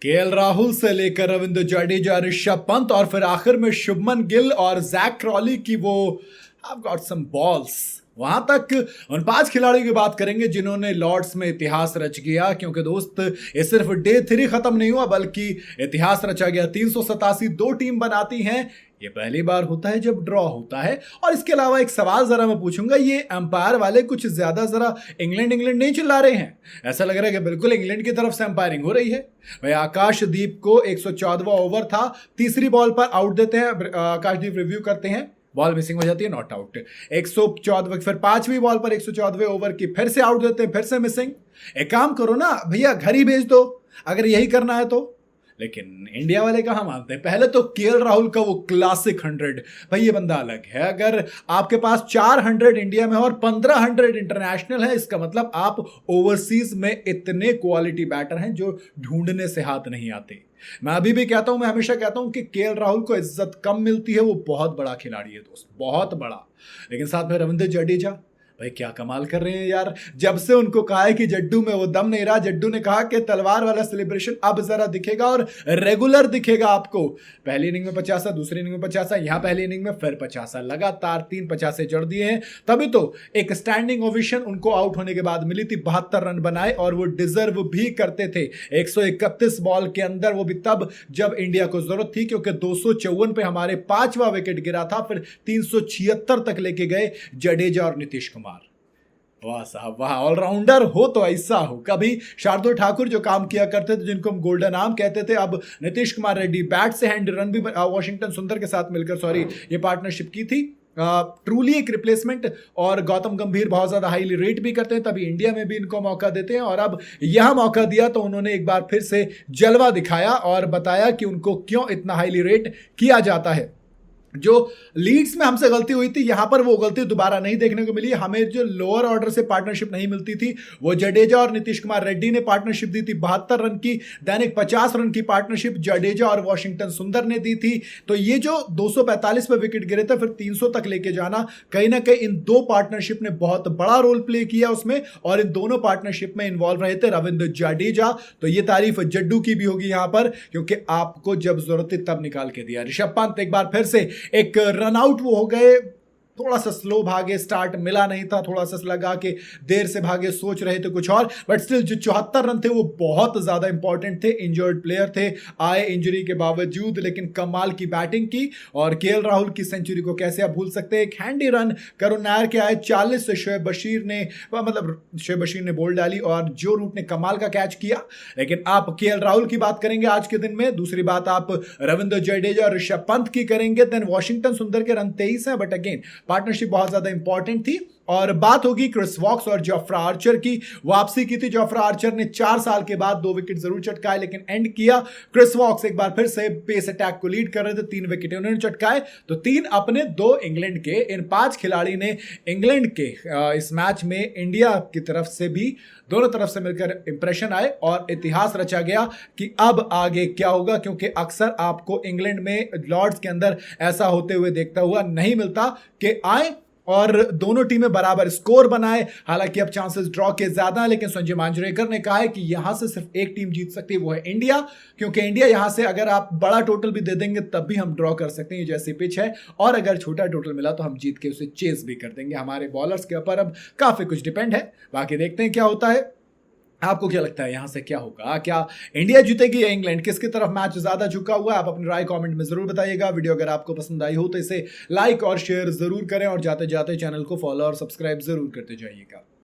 KL Rahul से लेकर रविंद्र जडेजा, ऋषभ पंत और फिर आखिर में शुभमन गिल और जैक क्रॉली की वो I've got some balls, वहां तक उन 5 खिलाड़ियों की बात करेंगे जिन्होंने लॉर्ड्स में इतिहास रच गया। क्योंकि दोस्त ये सिर्फ डे 3 खत्म नहीं हुआ बल्कि इतिहास रचा गया। 387 दो टीम बनाती हैं, ये पहली बार होता है जब ड्रॉ होता है। और इसके अलावा एक सवाल जरा मैं पूछूंगा, ये अंपायर वाले कुछ ज्यादा जरा इंग्लैंड नहीं चिल्ला रहे हैं? ऐसा लग रहा है कि बिल्कुल इंग्लैंड की तरफ से अंपायरिंग हो रही है। भाई आकाशदीप को 114वां ओवर था, तीसरी बॉल पर आउट देते हैं। आकाशदीप रिव्यू करते हैं, बॉल मिसिंग हो जाती है, नॉट आउट। 114, फिर 5वीं बॉल पर 114वें ओवर की फिर से आउट देते हैं, फिर से मिसिंग। एक काम करो ना भैया, घर ही भेज दो अगर यही करना है तो। लेकिन इंडिया वाले कहां मानते हैं। पहले तो केएल राहुल का वो क्लासिक 100, भाई ये बंदा अलग है। अगर आपके पास 400 इंडिया में और 1500 इंटरनेशनल है, इसका मतलब आप ओवरसीज में इतने क्वालिटी बैटर हैं जो ढूंढने से हाथ नहीं आते। मैं अभी भी कहता हूं, मैं हमेशा कहता हूं कि केएल राहुल को इज्जत कम मिलती है, वो बहुत बड़ा खिलाड़ी है दोस्त, बहुत बड़ा। लेकिन साथ में रविंद्र जडेजा, भाई क्या कमाल कर रहे हैं यार। जब से उनको कहा है कि जड्डू में वो दम नहीं रहा, जड्डू ने कहा कि तलवार वाला सेलिब्रेशन अब जरा दिखेगा और रेगुलर दिखेगा आपको। पहली इनिंग में 50, दूसरी इनिंग में 50, यहां पहली इनिंग में फिर 50, लगातार 3 50 जड़ दिए हैं। तभी तो एक स्टैंडिंग ओवेशन उनको आउट होने के बाद मिली थी। 72 रन बनाए और वो डिजर्व भी करते थे 131 बॉल के अंदर, वो भी तब जब इंडिया को जरूरत थी। क्योंकि 254 पे हमारे 5वां विकेट गिरा था, फिर 376 तक लेके गए जडेजा और नीतीश कुमार। वाह साहब वाह, ऑलराउंडर हो तो ऐसा हो। कभी शार्दुल ठाकुर जो काम किया करते थे, जिनको हम गोल्डन आर्म कहते थे, अब नीतीश कुमार रेड्डी बैट से हैंड रन भी वॉशिंगटन सुंदर के साथ मिलकर ये पार्टनरशिप की थी। ट्रूली एक रिप्लेसमेंट। और गौतम गंभीर बहुत ज्यादा हाईली रेट भी करते हैं, तभी इंडिया में भी इनको मौका देते हैं। और अब यह मौका दिया तो उन्होंने एक बार फिर से जलवा दिखाया और बताया कि उनको क्यों इतना हाईली रेट किया जाता है। जो लीड्स में हमसे गलती हुई थी, यहां पर वो गलती दोबारा नहीं देखने को मिली। हमें जो लोअर ऑर्डर से पार्टनरशिप नहीं मिलती थी, वो जडेजा और नीतीश कुमार रेड्डी ने पार्टनरशिप दी थी 72 रन की। दैनिक 50 रन की पार्टनरशिप जडेजा और वॉशिंगटन सुंदर ने दी थी। तो ये जो 245 पे विकेट गिरे थे, फिर 300 तक लेके जाना, कहीं ना कहीं इन दो पार्टनरशिप ने बहुत बड़ा रोल प्ले किया उसमें। और इन दोनों पार्टनरशिप में इन्वॉल्व रहे थे रविंद्र जडेजा। तो ये तारीफ जड्डू की भी होगी यहां पर, क्योंकि आपको जब जरूरत थी तब निकाल के दिया। ऋषभ पंत एक बार फिर से एक रन आउट वो हो गए, थोड़ा सा स्लो भागे, स्टार्ट मिला नहीं था, थोड़ा सा लगा के देर से भागे, सोच रहे थे कुछ और। बट स्टिल जो 74 रन थे वो बहुत ज्यादा इंपॉर्टेंट थे। इंजर्ड प्लेयर थे, आए इंजरी के बावजूद, लेकिन कमाल की बैटिंग की। और केएल राहुल की सेंचुरी को कैसे आप भूल सकते हैं। एक हैंडी रन करुण नायर के आए 40 से शोएब बशीर ने बॉल डाली और जो रूट ने कमाल का कैच किया। लेकिन आप केएल राहुल की बात करेंगे आज के दिन में, दूसरी बात आप रविंद्र जडेजा और ऋषभ पंत की करेंगे। देन वॉशिंगटन सुंदर के रन 23 है, बट अगेन पार्टनरशिप बहुत ज्यादा इंपॉर्टेंट थी। और बात होगी क्रिस वॉक्स और जोफ्रा आर्चर की। वापसी की थी जोफ्रा आर्चर ने, 4 साल के बाद 2 विकेट जरूर चटकाए, लेकिन एंड किया क्रिस वॉक्स एक बार फिर से पेस अटैक को लीड कर रहे थे। 3 विकेट उन्होंने चटकाए, तो 3 अपने 2 इंग्लैंड के। इन 5 खिलाड़ी ने इंग्लैंड के इस मैच में इंडिया की तरफ से भी, दोनों तरफ से मिलकर इंप्रेशन आए और इतिहास रचा गया कि अब आगे क्या होगा। क्योंकि अक्सर आपको इंग्लैंड में लॉर्ड्स के अंदर ऐसा होते हुए देखता हुआ नहीं मिलता कि आए और दोनों टीमें बराबर स्कोर बनाए। हालांकि अब चांसेस ड्रॉ के ज्यादा, लेकिन संजय मांजरेकर ने कहा है कि यहां से सिर्फ एक टीम जीत सकती है, वो है इंडिया। क्योंकि इंडिया यहां से अगर आप बड़ा टोटल भी दे देंगे तब भी हम ड्रॉ कर सकते हैं, जैसी पिच है। और अगर छोटा टोटल मिला तो हम जीत के उसे चेस भी कर देंगे। हमारे बॉलर्स के ऊपर अब काफी कुछ डिपेंड है, बाकी देखते हैं क्या होता है। आपको क्या लगता है यहां से क्या होगा? क्या इंडिया जीतेगी या इंग्लैंड? किसकी तरफ मैच ज्यादा झुका हुआ है? आप अपनी राय कमेंट में जरूर बताइएगा। वीडियो अगर आपको पसंद आई हो तो इसे लाइक और शेयर जरूर करें, और जाते जाते चैनल को फॉलो और सब्सक्राइब जरूर करते जाइएगा।